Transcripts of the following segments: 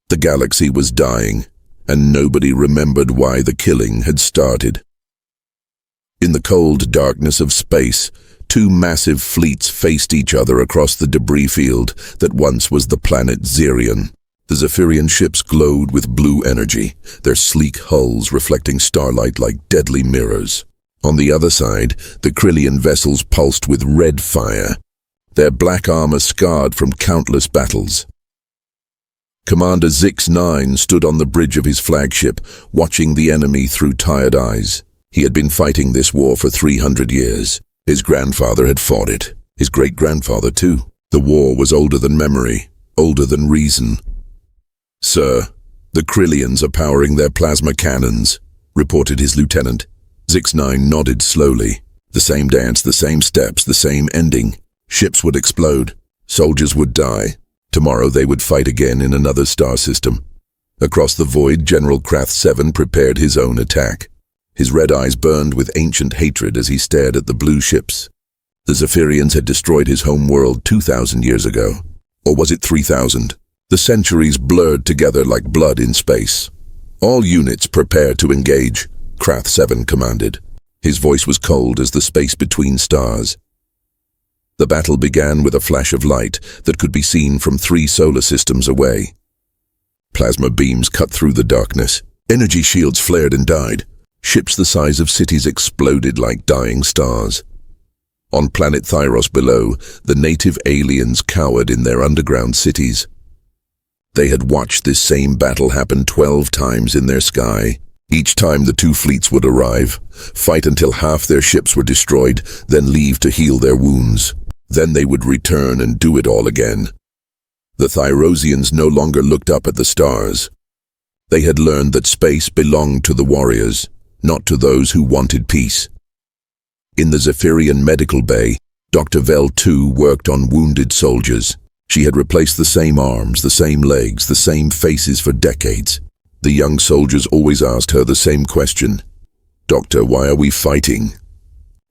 The galaxy was dying, and nobody remembered why the killing had started. In the cold darkness of space, two massive fleets faced each other across the debris field that once was the planet Xerion. The Zephyrian ships glowed with blue energy, their sleek hulls reflecting starlight like deadly mirrors. On the other side, the Krillian vessels pulsed with red fire, their black armor scarred from countless battles. Commander Zix-9 stood on the bridge of his flagship, watching the enemy through tired eyes. He had been fighting this war for 300 years. His grandfather had fought it. His great-grandfather, too. The war was older than memory, older than reason. "Sir, the Krillians are powering their plasma cannons," reported his lieutenant. Zix-9 nodded slowly. The same dance, the same steps, the same ending. Ships would explode. Soldiers would die. Tomorrow they would fight again in another star system. Across the void, General Krath 7 prepared his own attack. His red eyes burned with ancient hatred as he stared at the blue ships. The Zephyrians had destroyed his home world 2,000 years ago. Or was it 3,000? The centuries blurred together like blood in space. "All units prepare to engage," Krath 7 commanded. His voice was cold as the space between stars. The battle began with a flash of light that could be seen from 3 solar systems away. Plasma beams cut through the darkness. Energy shields flared and died. Ships the size of cities exploded like dying stars. On planet Thyros below, the native aliens cowered in their underground cities. They had watched this same battle happen 12 times in their sky. Each time the two fleets would arrive, fight until half their ships were destroyed, then leave to heal their wounds. Then they would return and do it all again. The Thyrosians no longer looked up at the stars. They had learned that space belonged to the warriors, not to those who wanted peace. In the Zephyrian medical bay, Dr. Vel II worked on wounded soldiers. She had replaced the same arms, the same legs, the same faces for decades. The young soldiers always asked her the same question. "Doctor, why are we fighting?"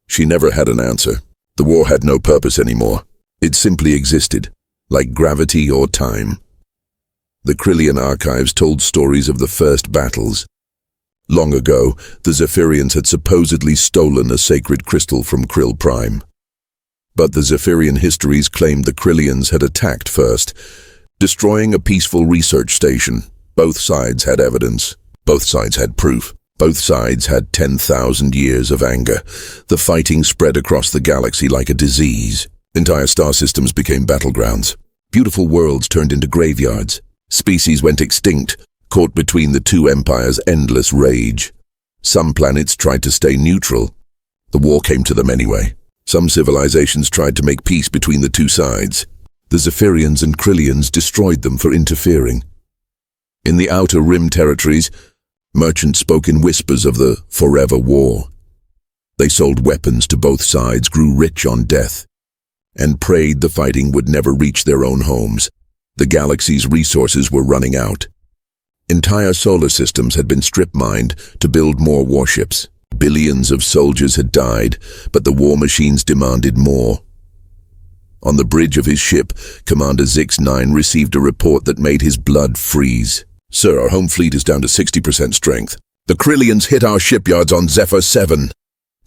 She never had an answer. The war had no purpose anymore. It simply existed, like gravity or time. The Krillian archives told stories of the first battles. Long ago, the Zephyrians had supposedly stolen a sacred crystal from Krill Prime. But the Zephyrian histories claimed the Krillians had attacked first, destroying a peaceful research station. Both sides had evidence. Both sides had proof. Both sides had 10,000 years of anger. The fighting spread across the galaxy like a disease. Entire star systems became battlegrounds. Beautiful worlds turned into graveyards. Species went extinct, caught between the two empires' endless rage. Some planets tried to stay neutral. The war came to them anyway. Some civilizations tried to make peace between the two sides. The Zephyrians and Krillians destroyed them for interfering. In the Outer Rim territories, merchants spoke in whispers of the forever war. They sold weapons to both sides, grew rich on death, and prayed the fighting would never reach their own homes. The galaxy's resources were running out. Entire solar systems had been strip-mined to build more warships. Billions of soldiers had died, but the war machines demanded more. On the bridge of his ship, Commander Zix-9 received a report that made his blood freeze. "Sir, our home fleet is down to 60% strength. The Krillians hit our shipyards on Zephyr 7.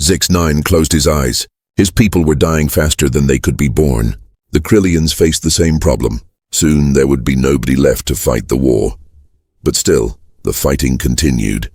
Zix-9 closed his eyes. His people were dying faster than they could be born. The Krillians faced the same problem. Soon there would be nobody left to fight the war. But still, the fighting continued.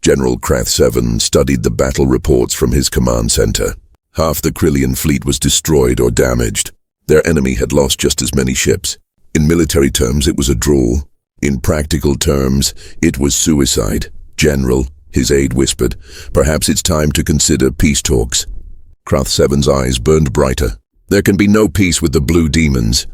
General Krath 7 studied the battle reports from his command center. Half the Krillian fleet was destroyed or damaged. Their enemy had lost just as many ships. In military terms, it was a draw. In practical terms, it was suicide. "General," his aide whispered, "perhaps it's time to consider peace talks." Krath 7's eyes burned brighter. "There can be no peace with the blue demons.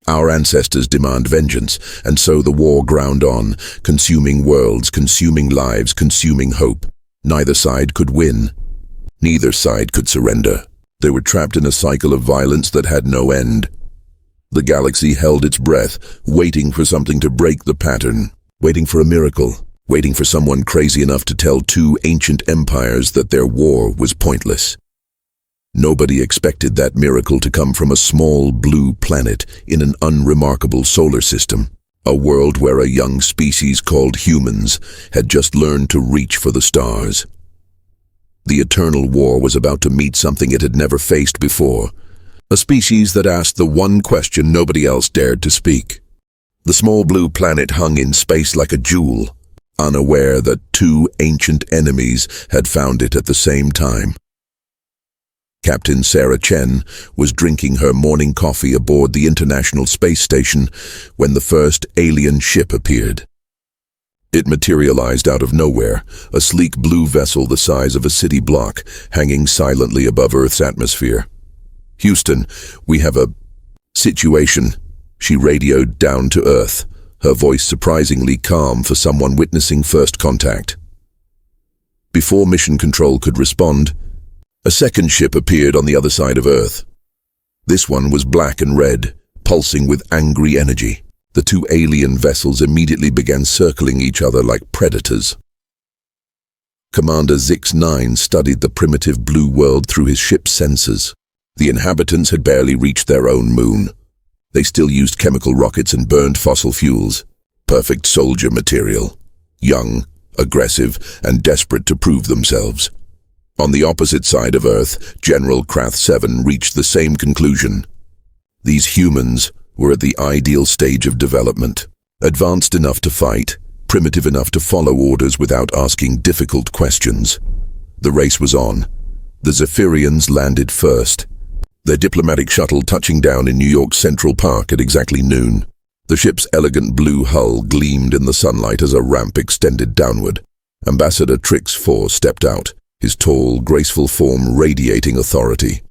Our ancestors demand vengeance, and so the war ground on, consuming worlds, consuming lives, consuming hope. Neither side could win. Neither side could surrender. They were trapped in a cycle of violence that had no end. The galaxy held its breath, waiting for something to break the pattern, waiting for a miracle, waiting for someone crazy enough to tell two ancient empires that their war was pointless. Nobody expected that miracle to come from a small blue planet in an unremarkable solar system. A world where a young species called humans had just learned to reach for the stars. The eternal war was about to meet something it had never faced before, a species that asked the one question nobody else dared to speak. The small blue planet hung in space like a jewel, unaware that two ancient enemies had found it at the same time. Captain Sarah Chen was drinking her morning coffee aboard the International Space Station when the first alien ship appeared. It materialized out of nowhere, a sleek blue vessel the size of a city block, hanging silently above Earth's atmosphere. "Houston, we have a situation," she radioed down to Earth, her voice surprisingly calm for someone witnessing first contact. Before Mission Control could respond, a second ship appeared on the other side of Earth. This one was black and red, pulsing with angry energy. The two alien vessels immediately began circling each other like predators. Commander Zix-9 studied the primitive blue world through his ship's sensors. The inhabitants had barely reached their own moon. They still used chemical rockets and burned fossil fuels. Perfect soldier material. Young, aggressive, and desperate to prove themselves. On the opposite side of Earth, General Krath 7 reached the same conclusion. These humans were at the ideal stage of development. Advanced enough to fight, primitive enough to follow orders without asking difficult questions. The race was on. The Zephyrians landed first, their diplomatic shuttle touching down in New York's Central Park at exactly noon. The ship's elegant blue hull gleamed in the sunlight as a ramp extended downward. Ambassador Trix 4 stepped out, his tall, graceful form radiating authority.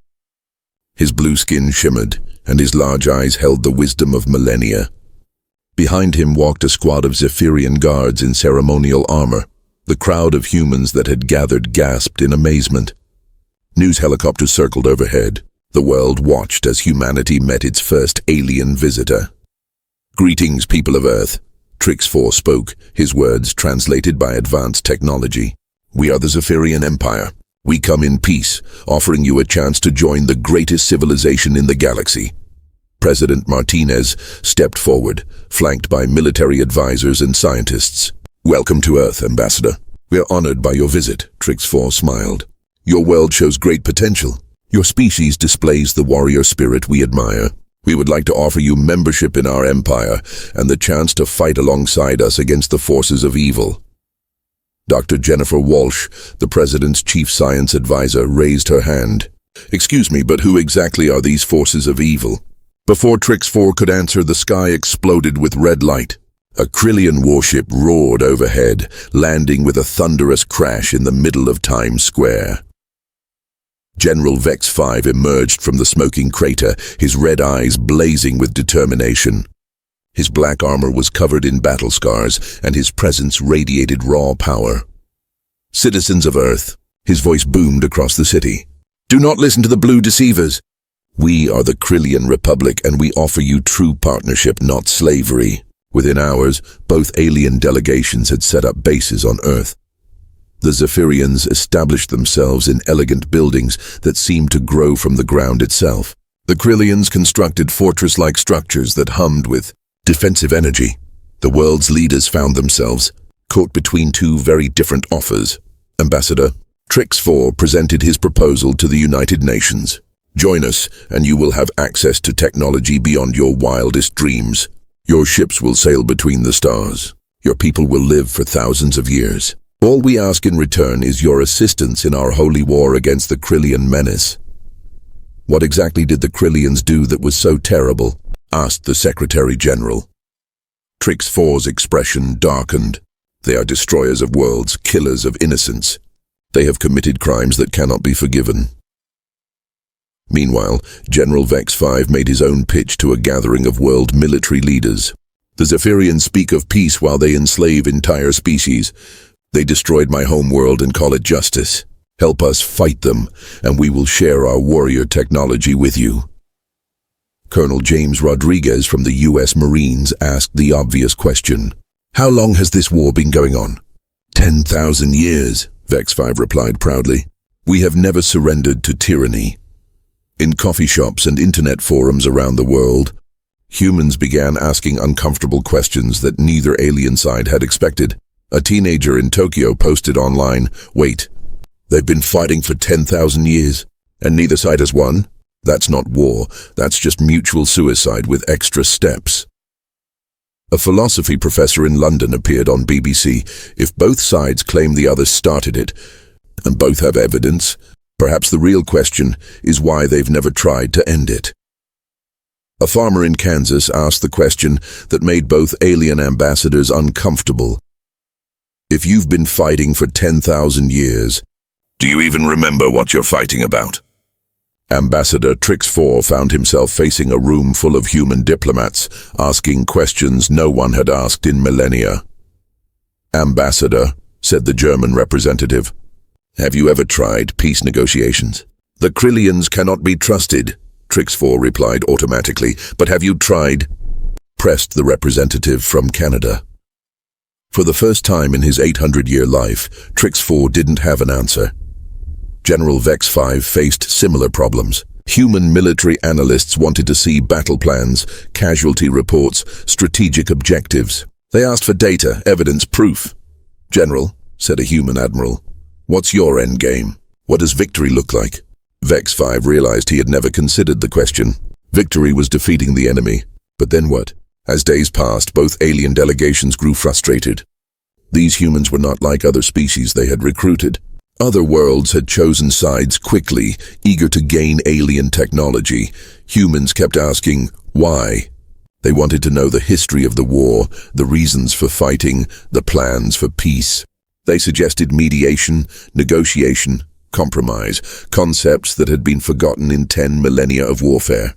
His blue skin shimmered, and his large eyes held the wisdom of millennia. Behind him walked a squad of Zephyrian guards in ceremonial armor. The crowd of humans that had gathered gasped in amazement. News helicopters circled overhead. The world watched as humanity met its first alien visitor. "Greetings, people of Earth," Trix 4 spoke, his words translated by advanced technology. "We are the Zephyrian Empire. We come in peace, offering you a chance to join the greatest civilization in the galaxy." President Martinez stepped forward, flanked by military advisors and scientists. "Welcome to Earth, Ambassador. We are honored by your visit," Trix 4 smiled. "Your world shows great potential. Your species displays the warrior spirit we admire. We would like to offer you membership in our empire and the chance to fight alongside us against the forces of evil." Dr. Jennifer Walsh, the President's chief science advisor, raised her hand. "Excuse me, but who exactly are these forces of evil?" Before Trix 4 could answer, the sky exploded with red light. A Krillian warship roared overhead, landing with a thunderous crash in the middle of Times Square. General Vex 5 emerged from the smoking crater, his red eyes blazing with determination. His black armor was covered in battle scars, and his presence radiated raw power. "Citizens of Earth," his voice boomed across the city, "do not listen to the blue deceivers. We are the Krillian Republic, and we offer you true partnership, not slavery." Within hours, both alien delegations had set up bases on Earth. The Zephyrians established themselves in elegant buildings that seemed to grow from the ground itself. The Krillians constructed fortress-like structures that hummed with defensive energy. The world's leaders found themselves caught between two very different offers. Ambassador Trix 4 presented his proposal to the United Nations. "Join us, and you will have access to technology beyond your wildest dreams. Your ships will sail between the stars. Your people will live for thousands of years. All we ask in return is your assistance in our holy war against the Krillian menace." "What exactly did the Krillians do that was so terrible?" asked the Secretary General. Trix 4's expression darkened. "They are destroyers of worlds, killers of innocence. They have committed crimes that cannot be forgiven." Meanwhile, General Vex 5 made his own pitch to a gathering of world military leaders. "The Zephyrians speak of peace while they enslave entire species. They destroyed my home world and call it justice. Help us fight them, and we will share our warrior technology with you." Colonel James Rodriguez from the U.S. Marines asked the obvious question. "How long has this war been going on?" 10,000 years, Vex 5 replied proudly. "We have never surrendered to tyranny." In coffee shops and internet forums around the world, Humans began asking uncomfortable questions that neither alien side had expected. A teenager in Tokyo posted online, "Wait, they've been fighting for 10,000 years, and neither side has won? That's not war, that's just mutual suicide with extra steps." A philosophy professor in London appeared on BBC. If both sides claim the other started it, and both have evidence, perhaps the real question is why they've never tried to end it. A farmer in Kansas asked the question that made both alien ambassadors uncomfortable. If you've been fighting for 10,000 years, do you even remember what you're fighting about? Ambassador Trix-4 found himself facing a room full of human diplomats, asking questions no one had asked in millennia. "Ambassador," said the German representative, "have you ever tried peace negotiations?" "The Krillians cannot be trusted," Trix-4 replied automatically. "But have you tried?" pressed the representative from Canada. For the first time in his 800-year life, Trix-4 didn't have an answer. General Vex 5 faced similar problems. Human military analysts wanted to see battle plans, casualty reports, strategic objectives. They asked for data, evidence, proof. "General," said a human admiral, "what's your end game? What does victory look like?" Vex 5 realized he had never considered the question. Victory was defeating the enemy. But then what? As days passed, both alien delegations grew frustrated. These humans were not like other species they had recruited. Other worlds had chosen sides quickly, eager to gain alien technology. Humans kept asking, why? They wanted to know the history of the war, the reasons for fighting, the plans for peace. They suggested mediation, negotiation, compromise, concepts that had been forgotten in 10 millennia of warfare.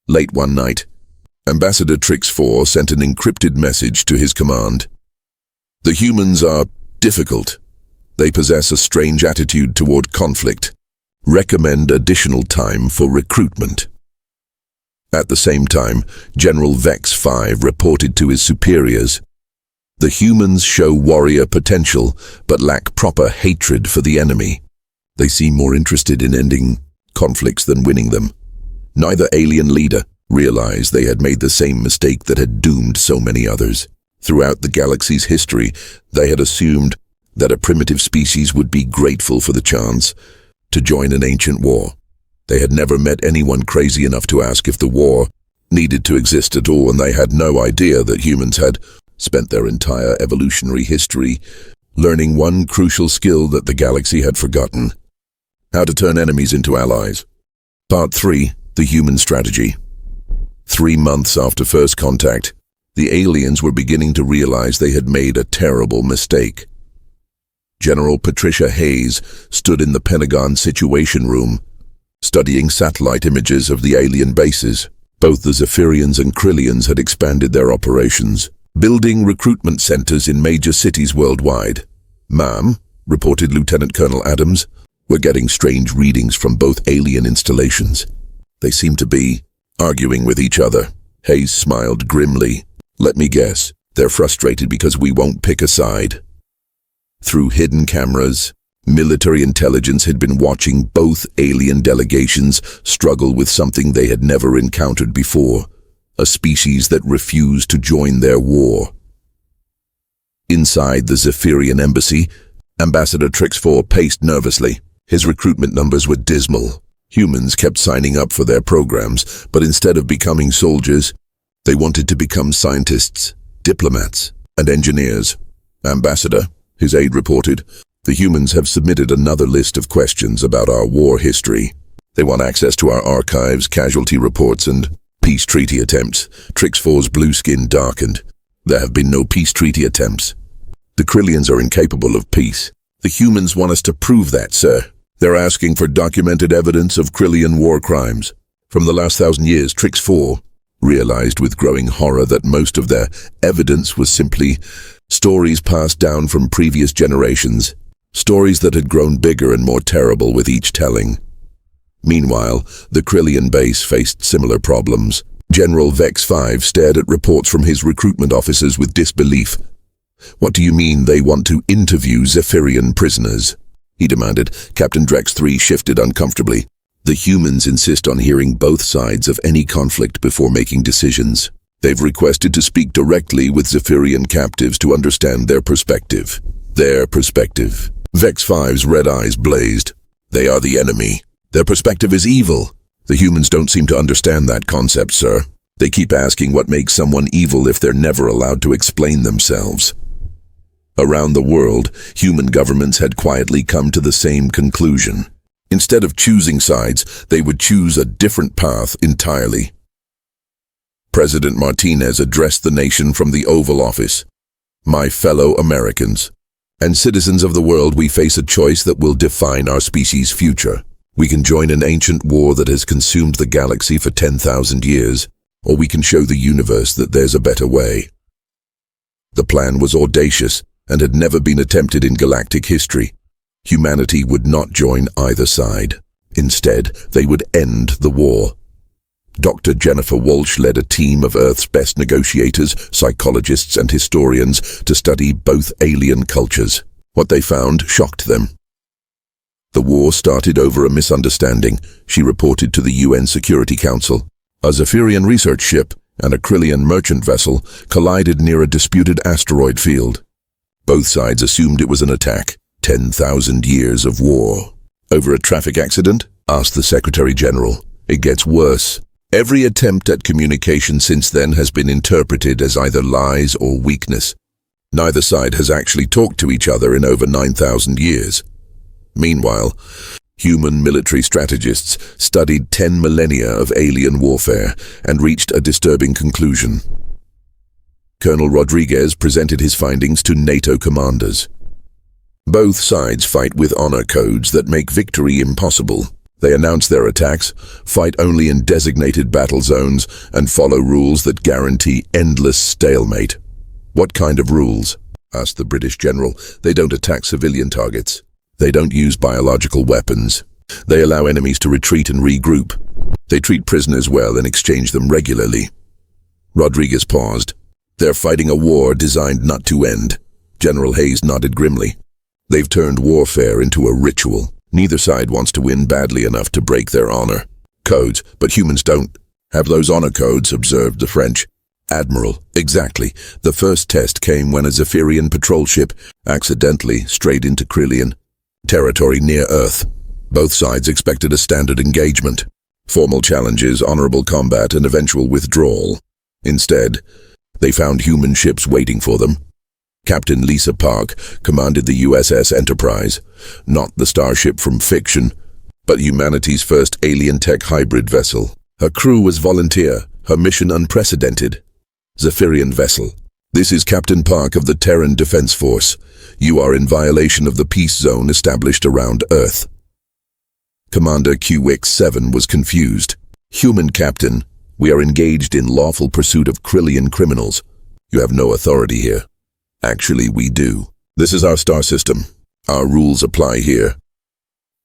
Late one night, Ambassador Trix-4 sent an encrypted message to his command. "The humans are difficult. They possess a strange attitude toward conflict. Recommend additional time for recruitment." At the same time, General Vex 5 reported to his superiors, "The humans show warrior potential, but lack proper hatred for the enemy. They seem more interested in ending conflicts than winning them." Neither alien leader realized they had made the same mistake that had doomed so many others. Throughout the galaxy's history, they had assumed that a primitive species would be grateful for the chance to join an ancient war. They had never met anyone crazy enough to ask if the war needed to exist at all, and they had no idea that humans had spent their entire evolutionary history learning one crucial skill that the galaxy had forgotten: how to turn enemies into allies. Part 3. The Human Strategy. 3 months after first contact, the aliens were beginning to realize they had made a terrible mistake. General Patricia Hayes stood in the Pentagon Situation Room, studying satellite images of the alien bases. Both the Zephyrians and Krillians had expanded their operations, building recruitment centers in major cities worldwide. "Ma'am," reported Lieutenant Colonel Adams, "we're getting strange readings from both alien installations. They seem to be arguing with each other." Hayes smiled grimly. "Let me guess, they're frustrated because we won't pick a side." Through hidden cameras, military intelligence had been watching both alien delegations struggle with something they had never encountered before: a species that refused to join their war. Inside the Zephyrian embassy, Ambassador Trix-4 paced nervously. His recruitment numbers were dismal. Humans kept signing up for their programs, but instead of becoming soldiers, they wanted to become scientists, diplomats, and engineers. "Ambassador," his aide reported, "the humans have submitted another list of questions about our war history. They want access to our archives, casualty reports, and peace treaty attempts." Trix-4's blue skin darkened. "There have been no peace treaty attempts. The Krillians are incapable of peace. The humans want us to prove that, sir. They're asking for documented evidence of Krillian war crimes from the last 1,000 years." Trix-4 realized with growing horror that most of their evidence was simply stories passed down from previous generations, stories that had grown bigger and more terrible with each telling. Meanwhile, the Krillian base faced similar problems. General Vex 5 stared at reports from his recruitment officers with disbelief. "What do you mean they want to interview Zephyrian prisoners?" he demanded. Captain Drex 3 shifted uncomfortably. The humans insist on hearing both sides of any conflict before making decisions. They've requested to speak directly with Zephyrian captives to understand their perspective. Their perspective. Vex 5's red eyes blazed. They are the enemy. Their perspective is evil. The humans don't seem to understand that concept, sir. They keep asking what makes someone evil if they're never allowed to explain themselves. Around the world, human governments had quietly come to the same conclusion. Instead of choosing sides, they would choose a different path entirely. President Martinez addressed the nation from the Oval Office. My fellow Americans and citizens of the world, we face a choice that will define our species' future. We can join an ancient war that has consumed the galaxy for 10,000 years, or we can show the universe that there's a better way. The plan was audacious and had never been attempted in galactic history. Humanity would not join either side. Instead, they would end the war. Dr. Jennifer Walsh led a team of Earth's best negotiators, psychologists, and historians to study both alien cultures. What they found shocked them. The war started over a misunderstanding, she reported to the UN Security Council. A Zephyrian research ship and a Krillian merchant vessel collided near a disputed asteroid field. Both sides assumed it was an attack. 10,000 years of war. Over a traffic accident? Asked the Secretary General. It gets worse. Every attempt at communication since then has been interpreted as either lies or weakness. Neither side has actually talked to each other in over 9,000 years. Meanwhile, human military strategists studied 10 millennia of alien warfare and reached a disturbing conclusion. Colonel Rodriguez presented his findings to NATO commanders. Both sides fight with honor codes that make victory impossible. They announce their attacks, fight only in designated battle zones, and follow rules that guarantee endless stalemate. What kind of rules? Asked the British general. They don't attack civilian targets. They don't use biological weapons. They allow enemies to retreat and regroup. They treat prisoners well and exchange them regularly. Rodriguez paused. They're fighting a war designed not to end. General Hayes nodded grimly. They've turned warfare into a ritual. Neither side wants to win badly enough to break their honor. Codes, but humans don't have those honor codes, observed the French. Admiral, exactly. The first test came when a Zephyrian patrol ship accidentally strayed into Krillian territory near Earth. Both sides expected a standard engagement. Formal challenges, honorable combat, and eventual withdrawal. Instead, they found human ships waiting for them. Captain Lisa Park commanded the USS Enterprise, not the starship from fiction, but humanity's first alien tech hybrid vessel. Her crew was volunteer, her mission unprecedented. Zephyrian vessel. This is Captain Park of the Terran Defense Force. You are in violation of the peace zone established around Earth. Commander QX-7 was confused. Human captain, we are engaged in lawful pursuit of Krillian criminals. You have no authority here. Actually, we do. This is our star system. Our rules apply here.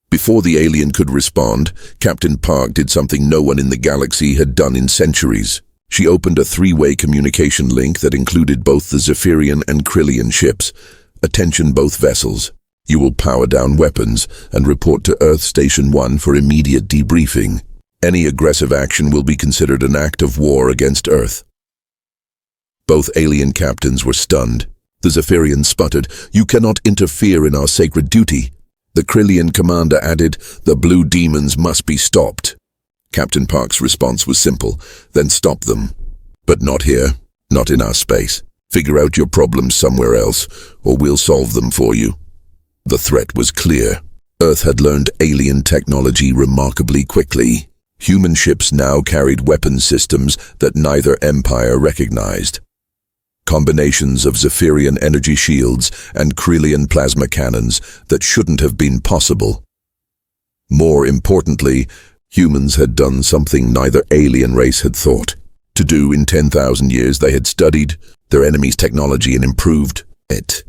Before the alien could respond, Captain Park did something no one in the galaxy had done in centuries. She opened a three-way communication link that included both the Zephyrian and Krillian ships. Attention both vessels. You will power down weapons and report to Earth Station 1 for immediate debriefing. Any aggressive action will be considered an act of war against Earth. Both alien captains were stunned. The Zephyrian sputtered, "You cannot interfere in our sacred duty." The Krillian commander added, "The blue demons must be stopped." Captain Park's response was simple, "Then stop them. But not here, not in our space. Figure out your problems somewhere else, or we'll solve them for you." The threat was clear. Earth had learned alien technology remarkably quickly. Human ships now carried weapons systems that neither empire recognized. Combinations of Zephyrian energy shields and Krillian plasma cannons that shouldn't have been possible. More importantly, humans had done something neither alien race had thought to do in 10,000 years. They had studied their enemy's technology and improved it.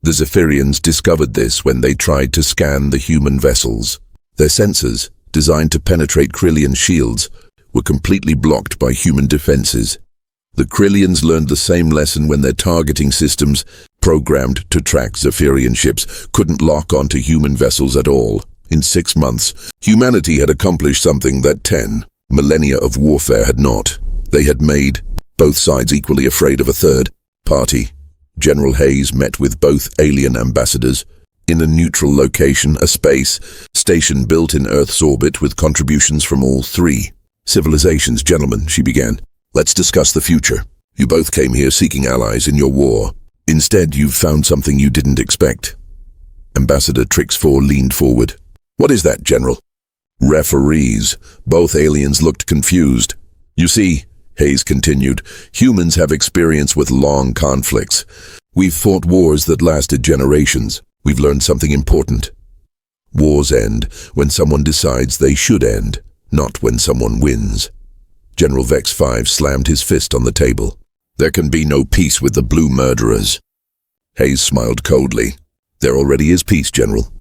The Zephyrians discovered this when they tried to scan the human vessels. Their sensors, designed to penetrate Krillian shields, were completely blocked by human defenses. The Krillians learned the same lesson when their targeting systems, programmed to track Zephyrian ships, couldn't lock onto human vessels at all. In 6 months, humanity had accomplished something that 10 millennia of warfare had not. They had made both sides equally afraid of a third party. General Hayes met with both alien ambassadors in a neutral location, a space station built in Earth's orbit with contributions from all 3 civilizations. Gentlemen, she began, let's discuss the future. You both came here seeking allies in your war. Instead, you've found something you didn't expect. Ambassador Trix 4 leaned forward. What is that, General? Referees. Both aliens looked confused. You see, Hayes continued, humans have experience with long conflicts. We've fought wars that lasted generations. We've learned something important. Wars end when someone decides they should end, not when someone wins. General Vex 5 slammed his fist on the table. There can be no peace with the blue murderers. Hayes smiled coldly. There already is peace, General.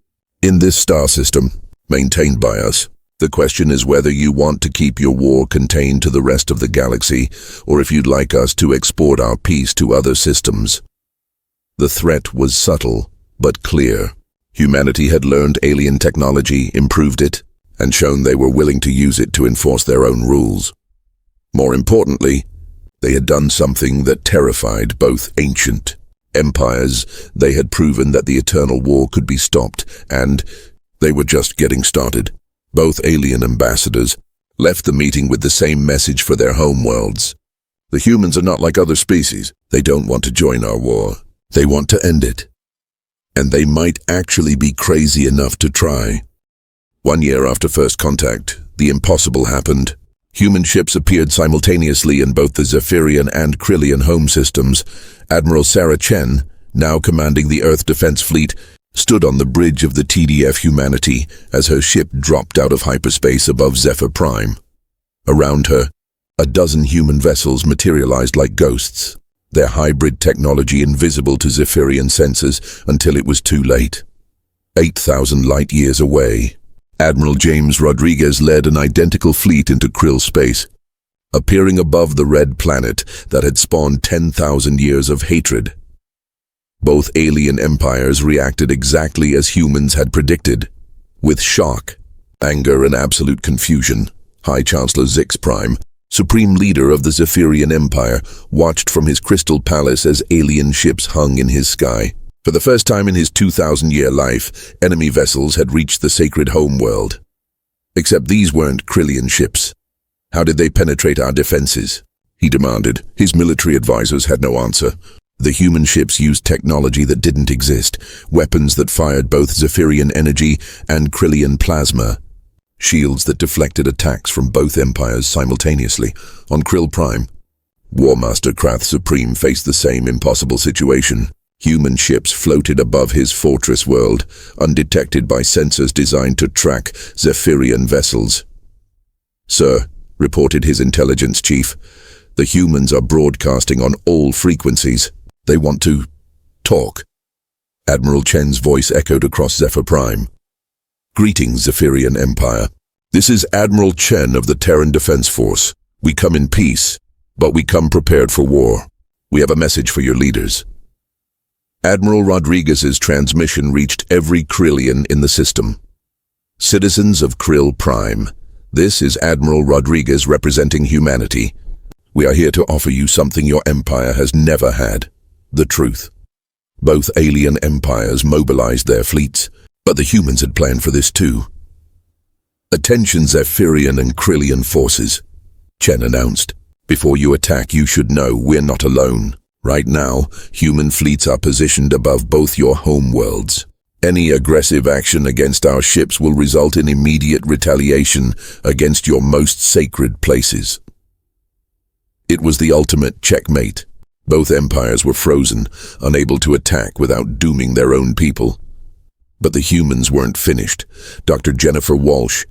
In this star system, maintained by us. The question is whether you want to keep your war contained to the rest of the galaxy, or if you'd like us to export our peace to other systems. The threat was subtle, but clear. Humanity had learned alien technology, improved it, and shown they were willing to use it to enforce their own rules. More importantly, they had done something that terrified both ancient empires. They had proven that the eternal war could be stopped, and they were just getting started. Both alien ambassadors left the meeting with the same message for their homeworlds. The humans are not like other species. They don't want to join our war. They want to end it. And they might actually be crazy enough to try. 1 year after first contact, the impossible happened. Human ships appeared simultaneously in both the Zephyrian and Krillian home systems. Admiral Sarah Chen, now commanding the Earth Defense Fleet, stood on the bridge of the TDF Humanity as her ship dropped out of hyperspace above Zephyr Prime. Around her, a dozen human vessels materialized like ghosts, their hybrid technology invisible to Zephyrian sensors until it was too late. 8,000 light-years away, Admiral James Rodriguez led an identical fleet into Krill space, appearing above the red planet that had spawned 10,000 years of hatred. Both alien empires reacted exactly as humans had predicted, with shock, anger, and absolute confusion. High Chancellor Zix Prime, supreme leader of the Zephyrian Empire, watched from his crystal palace as alien ships hung in his sky. For the first time in his 2,000-year life, enemy vessels had reached the sacred homeworld. Except these weren't Krillian ships. How did they penetrate our defenses? He demanded. His military advisors had no answer. The human ships used technology that didn't exist, weapons that fired both Zephyrian energy and Krillian plasma, shields that deflected attacks from both empires simultaneously. On Krill Prime, War Master Krath Supreme faced the same impossible situation. Human ships floated above his fortress world, undetected by sensors designed to track Zephyrian vessels. "Sir," reported his intelligence chief, "the humans are broadcasting on all frequencies. They want to talk." Admiral Chen's voice echoed across Zephyr Prime. "Greetings, Zephyrian Empire. This is Admiral Chen of the Terran Defense Force. We come in peace, but we come prepared for war. We have a message for your leaders." Admiral Rodriguez's transmission reached every Krillian in the system. "Citizens of Krill Prime, this is Admiral Rodriguez representing humanity. We are here to offer you something your empire has never had, the truth." Both alien empires mobilized their fleets, but the humans had planned for this too. "Attention Zephyrian and Krillian forces," Chen announced. "Before you attack, you should know we're not alone. Right now, human fleets are positioned above both your homeworlds. Any aggressive action against our ships will result in immediate retaliation against your most sacred places." It was the ultimate checkmate. Both empires were frozen, unable to attack without dooming their own people. But the humans weren't finished. Dr. Jennifer Walsh,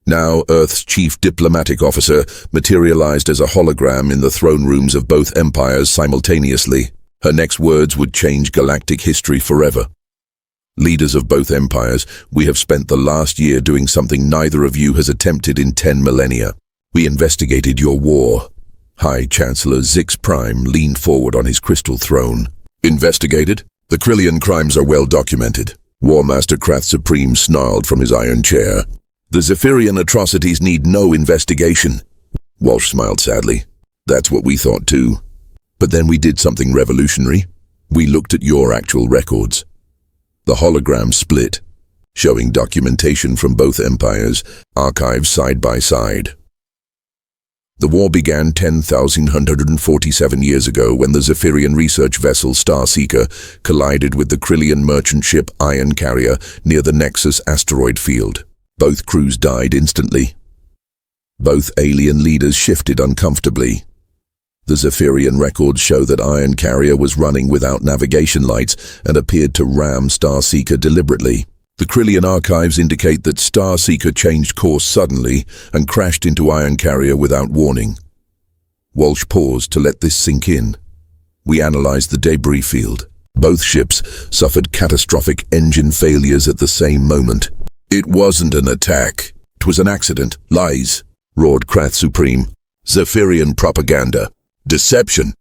now Earth's chief diplomatic officer, materialized as a hologram in the throne rooms of both empires simultaneously. Her next words would change galactic history forever. "Leaders of both empires, we have spent the last year doing something neither of you has attempted in 10 millennia. We investigated your war." High Chancellor Zix Prime leaned forward on his crystal throne. "Investigated? The Krillian crimes are well documented. War Master Krath Supreme snarled from his iron chair. The Zephyrian atrocities need no investigation. Walsh smiled sadly. That's what we thought too. But then we did something revolutionary. We looked at your actual records. The hologram split, showing documentation from both empires, archived side by side. The war began 10,147 years ago when the Zephyrian research vessel Starseeker collided with the Krillian merchant ship Iron Carrier near the Nexus asteroid field. Both crews died instantly. Both alien leaders shifted uncomfortably. The Zephyrian records show that Iron Carrier was running without navigation lights and appeared to ram Starseeker deliberately. The Krillian archives indicate that Starseeker changed course suddenly and crashed into Iron Carrier without warning. Walsh paused to let this sink in. We analyzed the debris field. Both ships suffered catastrophic engine failures at the same moment. It wasn't an attack. It was an accident. Lies, roared Krath Supreme. Zephyrian propaganda. Deception,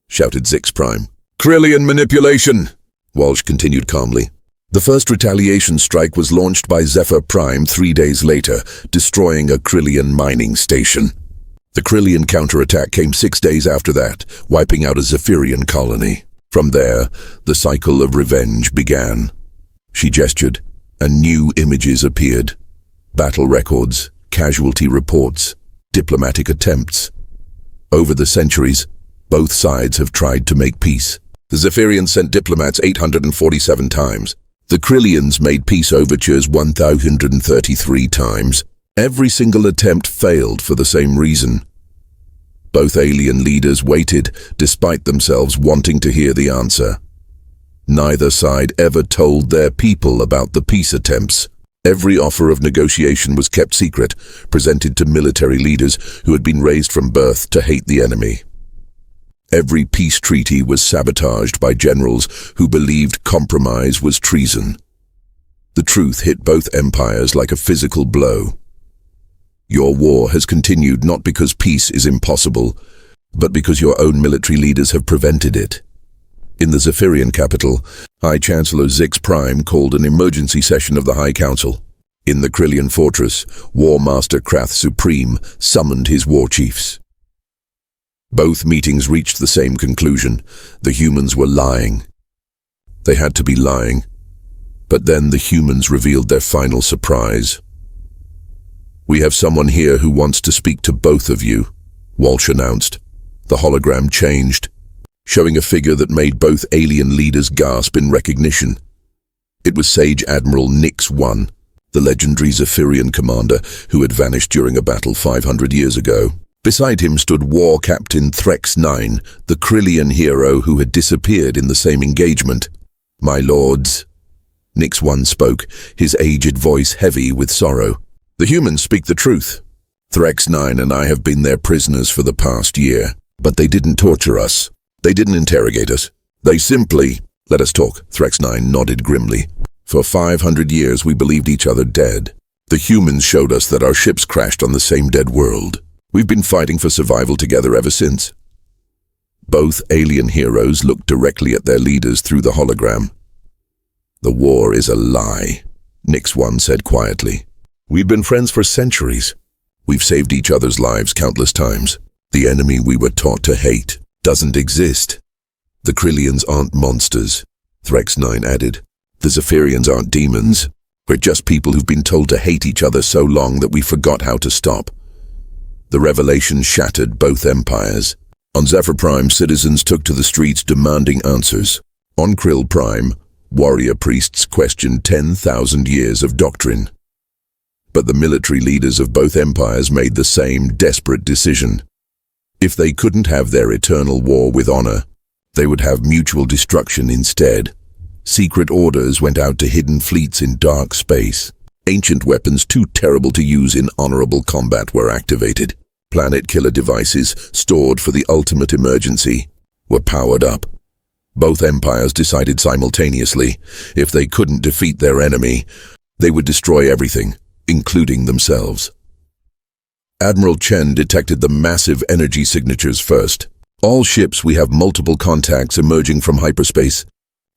shouted Zix Prime. Krillian manipulation, Walsh continued calmly. The first retaliation strike was launched by Zephyr Prime 3 days later, destroying a Krillian mining station. The Krillian counterattack came 6 days after that, wiping out a Zephyrian colony. From there, the cycle of revenge began. She gestured, and new images appeared. Battle records, casualty reports, diplomatic attempts. Over the centuries, both sides have tried to make peace. The Zephyrians sent diplomats 847 times. The Krillians made peace overtures 1,033 times. Every single attempt failed for the same reason. Both alien leaders waited, despite themselves wanting to hear the answer. Neither side ever told their people about the peace attempts. Every offer of negotiation was kept secret, presented to military leaders who had been raised from birth to hate the enemy. Every peace treaty was sabotaged by generals who believed compromise was treason. The truth hit both empires like a physical blow. Your war has continued not because peace is impossible, but because your own military leaders have prevented it. In the Zephyrian capital, High Chancellor Zix Prime called an emergency session of the High Council. In the Krillian fortress, War Master Krath Supreme summoned his war chiefs. Both meetings reached the same conclusion. The humans were lying. They had to be lying. But then the humans revealed their final surprise. We have someone here who wants to speak to both of you, Walsh announced. The hologram changed, showing a figure that made both alien leaders gasp in recognition. It was Sage Admiral Nix 1, the legendary Zephyrian commander who had vanished during a battle 500 years ago. Beside him stood War Captain Threx 9, the Krillian hero who had disappeared in the same engagement. My lords, Nix 1 spoke, his aged voice heavy with sorrow. The humans speak the truth. Threx 9 and I have been their prisoners for the past year, but they didn't torture us. They didn't interrogate us. They simply let us talk. Threx 9 nodded grimly. For 500 years we believed each other dead. The humans showed us that our ships crashed on the same dead world. We've been fighting for survival together ever since. Both alien heroes looked directly at their leaders through the hologram. The war is a lie, Nix 1 said quietly. We've been friends for centuries. We've saved each other's lives countless times. The enemy we were taught to hate doesn't exist. The Krillians aren't monsters, Threx 9 added. The Zephyrians aren't demons. We're just people who've been told to hate each other so long that we forgot how to stop. The revelation shattered both empires. On Zephyr Prime, citizens took to the streets demanding answers. On Krill Prime, warrior priests questioned 10,000 years of doctrine. But the military leaders of both empires made the same desperate decision. If they couldn't have their eternal war with honor, they would have mutual destruction instead. Secret orders went out to hidden fleets in dark space. Ancient weapons too terrible to use in honorable combat were activated. Planet killer devices, stored for the ultimate emergency, were powered up. Both empires decided simultaneously, if they couldn't defeat their enemy, they would destroy everything, including themselves. Admiral Chen detected the massive energy signatures first. All ships, we have multiple contacts emerging from hyperspace.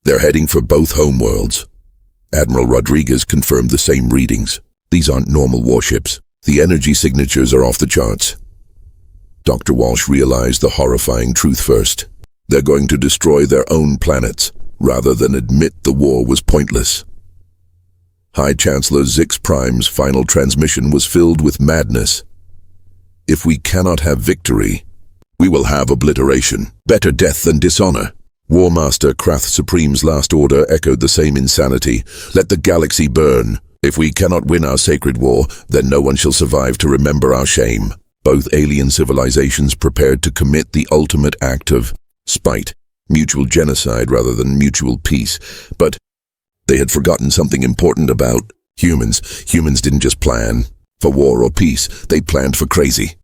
They're heading for both homeworlds. Admiral Rodriguez confirmed the same readings. These aren't normal warships. The energy signatures are off the charts. Dr. Walsh realized the horrifying truth first. They're going to destroy their own planets, rather than admit the war was pointless. High Chancellor Zix Prime's final transmission was filled with madness. If we cannot have victory, we will have obliteration. Better death than dishonor. War Master Krath Supreme's last order echoed the same insanity. Let the galaxy burn. If we cannot win our sacred war, then no one shall survive to remember our shame. Both alien civilizations prepared to commit the ultimate act of spite, mutual genocide rather than mutual peace. But they had forgotten something important about humans. Humans didn't just plan for war or peace, they planned for crazy.